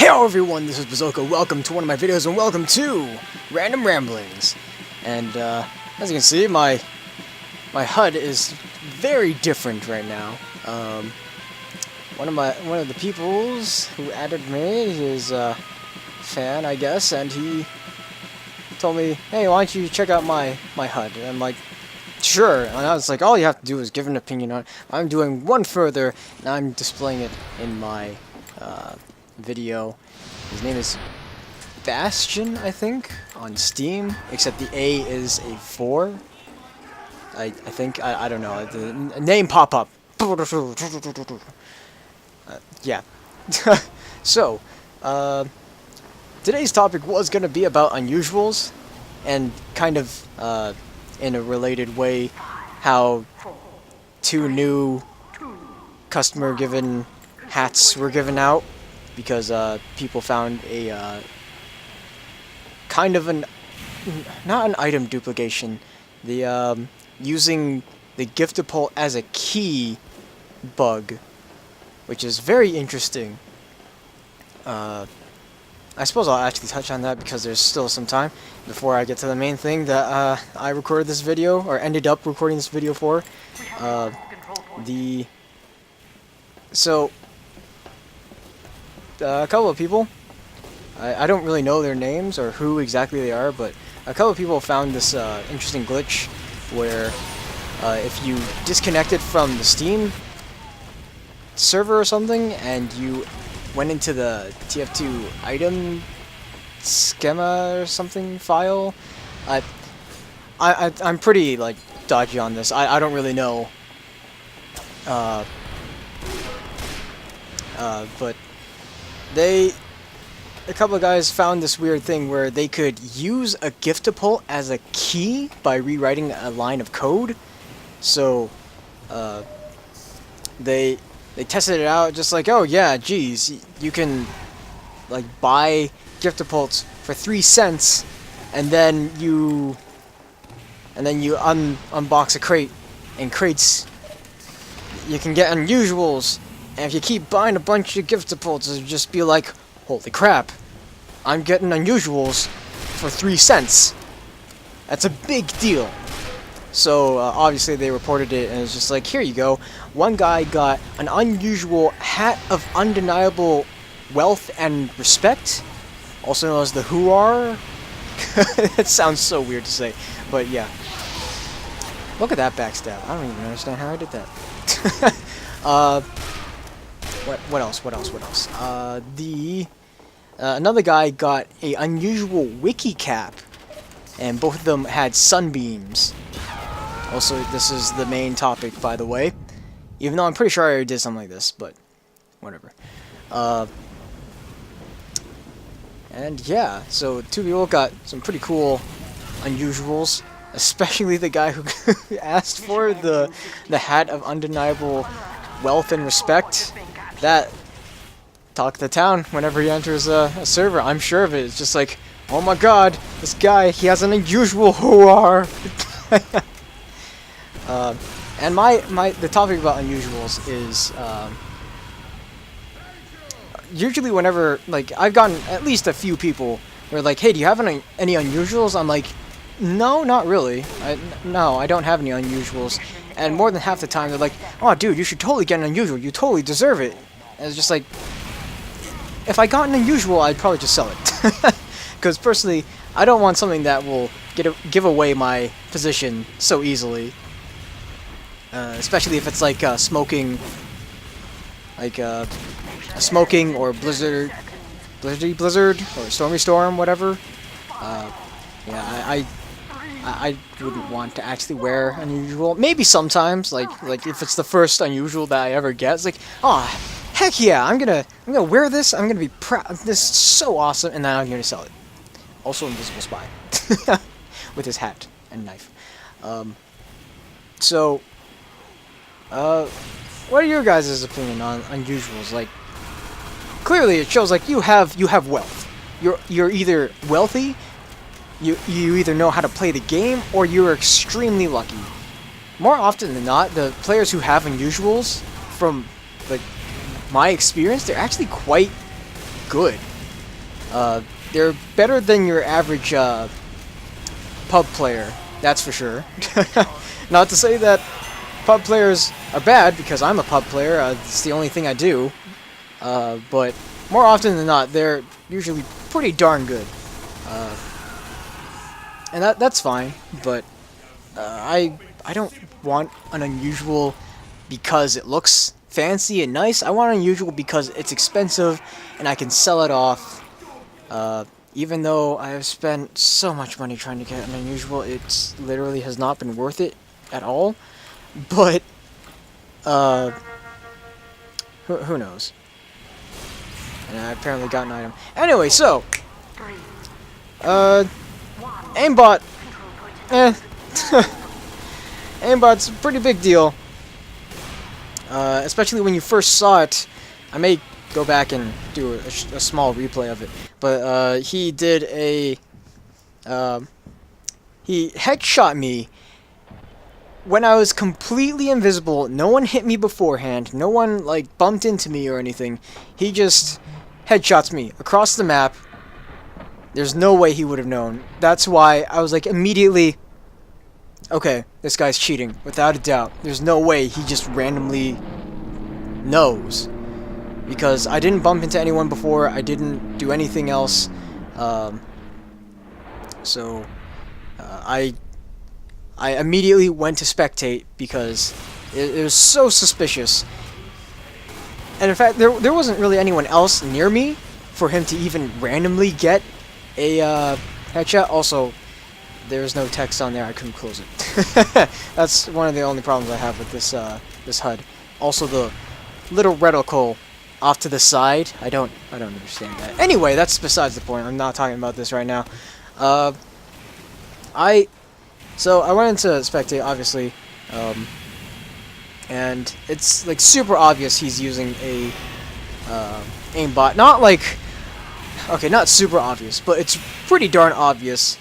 Yo everyone, this is Bazooka. Welcome to one of my videos and welcome to Random Ramblings. And as you can see, my HUD is very different right now. One of the peoples who added me is a fan, I guess, and he told me, hey, why don't you check out my HUD? And I'm like, sure. And I was like, all you have to do is give an opinion on it. I'm doing one further, and I'm displaying it in my video. His name is Bastion, I think, on Steam, except the A is a 4. I think, I don't know, the name pop-up. Yeah. So, today's topic was going to be about unusuals, and kind of, in a related way, how 2 new customer-given hats were given out, because people found a kind of not an item duplication, the using the giftapult as a key bug, which is very interesting. I suppose I'll actually touch on that because there's still some time before I get to the main thing that I recorded this video, or ended up recording this video for. A couple of people, I don't really know their names or who exactly they are, but a couple of people found this interesting glitch where if you disconnected from the Steam server or something and you went into the TF2 item schema or something file, I'm pretty like dodgy on this. I don't really know, but a couple of guys found this weird thing where they could use a giftapult as a key by rewriting a line of code. So, they tested it out, just like, oh yeah, geez, you can like buy giftapults for 3 cents, and then you unbox a crate, and crates you can get unusuals. And if you keep buying a bunch of giftapults, it'll just be like, holy crap, I'm getting unusuals for 3 cents. That's a big deal. So, obviously they reported it, and it's just like, here you go. One guy got an unusual hat of undeniable wealth and respect, also known as the Whoar. That sounds so weird to say, but yeah. Look at that backstab. I don't even understand how I did that. What else? Another guy got a unusual wiki cap, and both of them had sunbeams. Also, this is the main topic, by the way, even though I'm pretty sure I already did something like this, but whatever. And yeah, so 2 people got some pretty cool unusuals, especially the guy who asked for the hat of undeniable wealth and respect. That talk to town whenever he enters a server. I'm sure of it. It's just like, oh my god, this guy, he has an unusual Whoar. And the topic about unusuals is usually whenever, like, I've gotten at least a few people who are like, hey, do you have any unusuals? I'm like, no, not really. No, I don't have any unusuals. And more than half the time, they're like, oh, dude, you should totally get an unusual. You totally deserve it. And it's just like, if I got an unusual, I'd probably just sell it. Because personally, I don't want something that will give away my position so easily. Especially if it's like smoking, a smoking or blizzard, or stormy storm, whatever. Yeah, I wouldn't want to actually wear unusual. Maybe sometimes, like if it's the first unusual that I ever get, it's like, oh, heck yeah, I'm gonna wear this. I'm gonna be proud. This is so awesome, and then I'm gonna sell it. Also, Invisible Spy with his hat and knife. What are your guys' opinion on unusuals? Like, clearly it shows like you have wealth. You're either wealthy. You either know how to play the game, or you're extremely lucky. More often than not, the players who have unusuals, from like my experience, they're actually quite good. They're better than your average pub player, that's for sure. Not to say that pub players are bad, because I'm a pub player, it's the only thing I do. But more often than not, they're usually pretty darn good. And that's fine, but I don't want an unusual because it looks fancy and nice. I want unusual because it's expensive and I can sell it off. Even though I have spent so much money trying to get an unusual, it literally has not been worth it at all. But who knows? And I apparently got an item. Anyway, so aimbot. Aimbot's a pretty big deal. Especially when you first saw it. I may go back and do a small replay of it. But he did a... he headshot me when I was completely invisible. No one hit me beforehand. No one, like, bumped into me or anything. He just headshots me across the map. There's no way he would have known. That's why I was like, immediately... Okay, this guy's cheating, without a doubt. There's no way he just randomly knows. Because I didn't bump into anyone before, I didn't do anything else. I immediately went to spectate because it was so suspicious. And in fact, there wasn't really anyone else near me for him to even randomly get a headshot. Also, there's no text on there. I couldn't close it. That's one of the only problems I have with this this HUD. Also, the little reticle off to the side. I don't understand that. Anyway, that's besides the point. I'm not talking about this right now. So I went into spectate, obviously, and it's like super obvious he's using a aimbot. Not like, okay, not super obvious, but it's pretty darn obvious.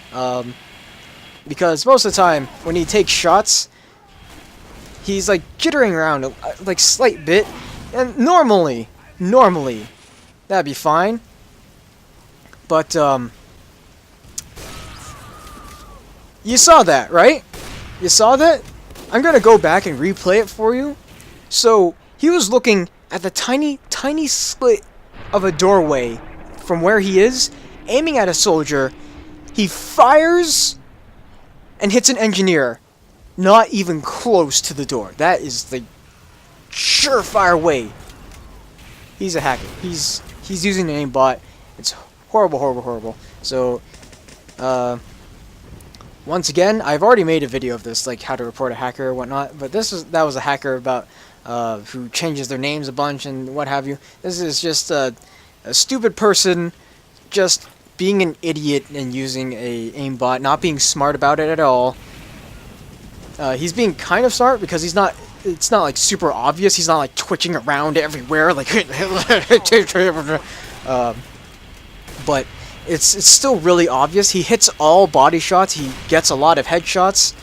Because most of the time, when he takes shots, he's like jittering around like slight bit, and normally, that'd be fine. But you saw that, right? You saw that? I'm gonna go back and replay it for you. So he was looking at the tiny slit of a doorway from where he is, aiming at a soldier. He fires and hits an engineer, not even close to the door. That is the surefire way. He's a hacker. He's using an aimbot. It's horrible. So, once again, I've already made a video of this, like how to report a hacker or whatnot. But that was a hacker about who changes their names a bunch and what have you. This is just a stupid person just being an idiot and using a aimbot, not being smart about it at all. He's being kind of smart because it's not like super obvious. He's not like twitching around everywhere like but it's still really obvious. He hits all body shots. He gets a lot of headshots.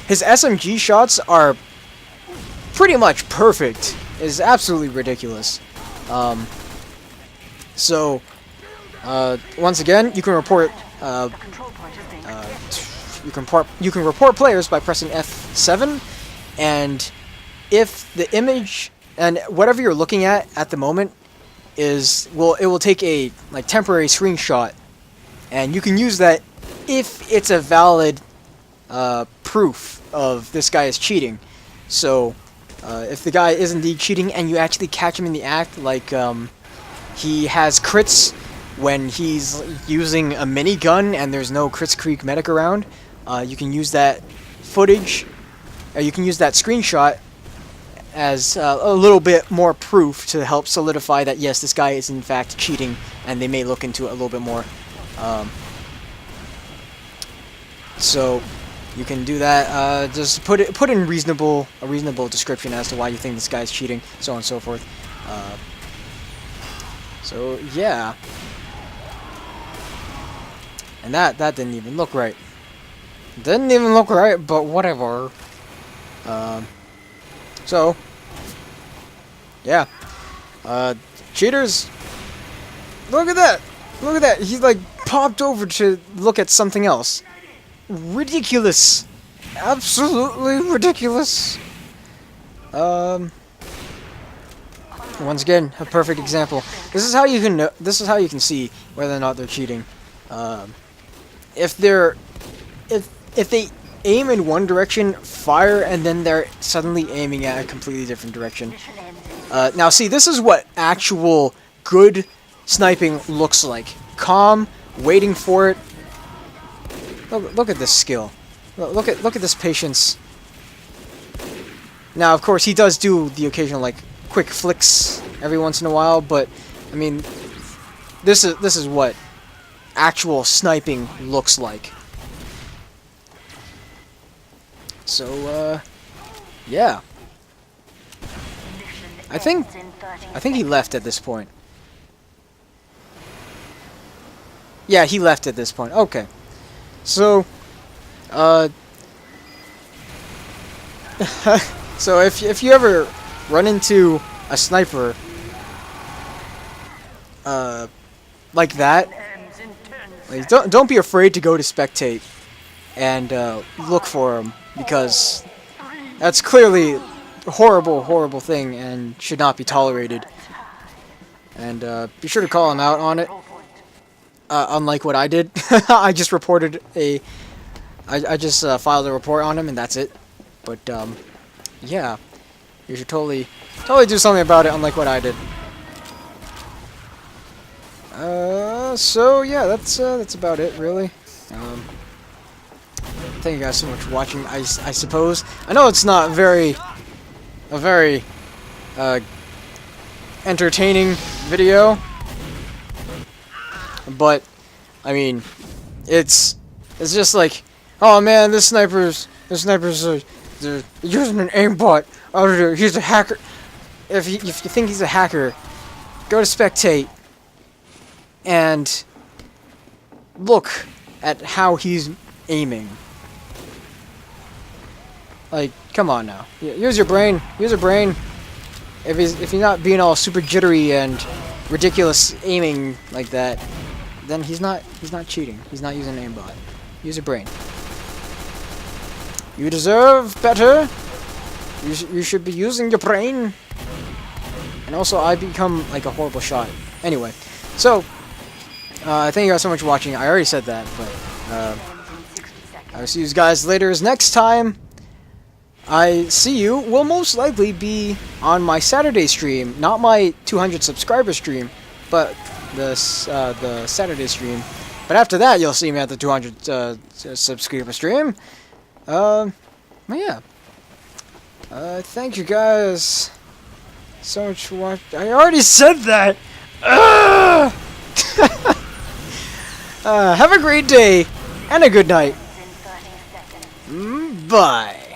His SMG shots are pretty much perfect. It's absolutely ridiculous. So once again, you can report you can report players by pressing F7, and if the image and whatever you're looking at the moment it will take a like temporary screenshot, and you can use that if it's a valid proof of this guy is cheating. So if the guy is indeed cheating and you actually catch him in the act, like he has crits when he's using a minigun and there's no Crits Creek medic around, you can use that footage, you can use that screenshot as a little bit more proof to help solidify that yes, this guy is in fact cheating, and they may look into it a little bit more. So you can do that. Just put in a reasonable description as to why you think this guy's cheating, so on and so forth. So yeah. And that didn't even look right. Didn't even look right, but whatever. So, yeah. Cheaters, Look at that! Look at that! He like popped over to look at something else. Ridiculous! Absolutely ridiculous! Once again, a perfect example. This is how you can this is how you can see whether or not they're cheating. If they aim in one direction, fire, and then they're suddenly aiming at a completely different direction. Now see, this is what actual good sniping looks like. Calm, waiting for it. Look at this skill. Look at this patience. Now, of course, he does do the occasional like quick flicks every once in a while, but I mean, this is what actual sniping looks like. So, yeah. I think he left at this point. Yeah, he left at this point. Okay. So, so if you ever run into a sniper like that, like, don't be afraid to go to spectate and look for him, because that's clearly a horrible thing and should not be tolerated. And be sure to call him out on it. Unlike what I did, I just reported I just filed a report on him, and that's it. But yeah, you should totally do something about it, unlike what I did. So yeah, that's about it, really. Thank you guys so much for watching. I suppose I know it's not a very entertaining video, but I mean, it's just like, oh man, this sniper's they're using an aimbot. Oh, he's a hacker. If you think he's a hacker, go to spectate and look at how he's aiming. Like, come on now. Use your brain. Use your brain. If he's not being all super jittery and ridiculous aiming like that, then he's not cheating. He's not using an aimbot. Use your brain. You deserve better. You should be using your brain. And also, I become like a horrible shot. Anyway, so thank you guys so much for watching. I already said that, but I'll see you guys later. Next time I see you will most likely be on my Saturday stream, not my 200 subscriber stream, but the Saturday stream. But after that, you'll see me at the 200 subscriber stream. But yeah. Thank you guys so much for watching. I already said that! Have a great day, and a good night. Bye.